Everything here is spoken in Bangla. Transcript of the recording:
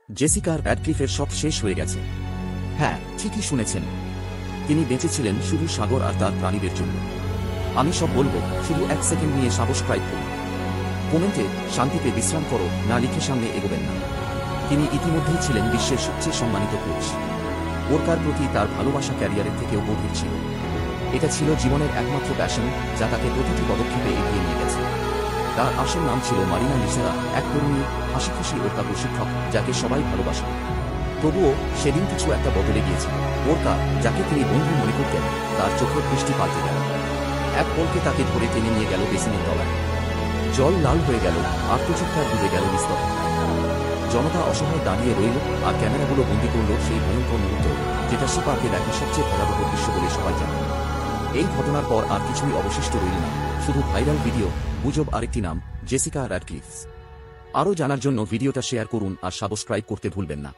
জেসিকা র্যাডক্লিফের সব শেষ হয়ে গেছে। হ্যাঁ, ঠিকই শুনেছেন। তিনি বেঁচেছিলেন শুধু সাগর আর তার প্রাণীদের জন্য। আমি সব বলবো, শুধু 1 সেকেন্ড নিয়ে সাবস্ক্রাইব করুন। কমেন্টে শান্তিতে বিশ্রাম করো না লিখে সামনে এগোবেন না। তিনি ইতিমধ্যেই ছিলেন বিশ্বের সবচেয়ে সম্মানিত কোচ। ওরকার প্রতি তার ভালোবাসা ক্যারিয়ারের থেকেও গভীর ছিল। এটা ছিল জীবনের একমাত্র প্যাশন, যা তাকে প্রতিটি পদক্ষেপে এগিয়ে নিয়ে গেছে। তার আসল নাম ছিল মারিনা লিসেরা, এক তরুণী হাসিখুশি ওরকা প্রশিক্ষক, যাকে সবাই ভালোবাসে। তবুও সেদিন কিছু একটা বদলে গিয়েছিল। ওরকা, যাকে তিনি বন্ধু মনে করতেন, তার চোখের দৃষ্টি পাল্টে গেল। এক পলকে তাকে ধরে টেনে নিয়ে গেল বেসিনের তলায়। জল লাল হয়ে গেল, আত্মচিৎকার ডুবে গেল নিস্তব্ধতায়। জনতা অসহায় দাঁড়িয়ে রইল, আর ক্যামেরাগুলো বন্দী করল সেই ভয়ঙ্কর মুহূর্ত, যেটা শিপাকে দেখা সবচেয়ে ভয়াবহ দৃশ্য বলে সবাই জানে। এই ঘটনার পর আর কিছুই অবশিষ্ট রইল না, শুধু ভাইরাল ভিডিও, গুজব, আরেকটি নাম, জেসিকা র্যাডক্লিফ। আরও জানার জন্য ভিডিওটা শেয়ার করুন আর সাবস্ক্রাইব করতে ভুলবেন না।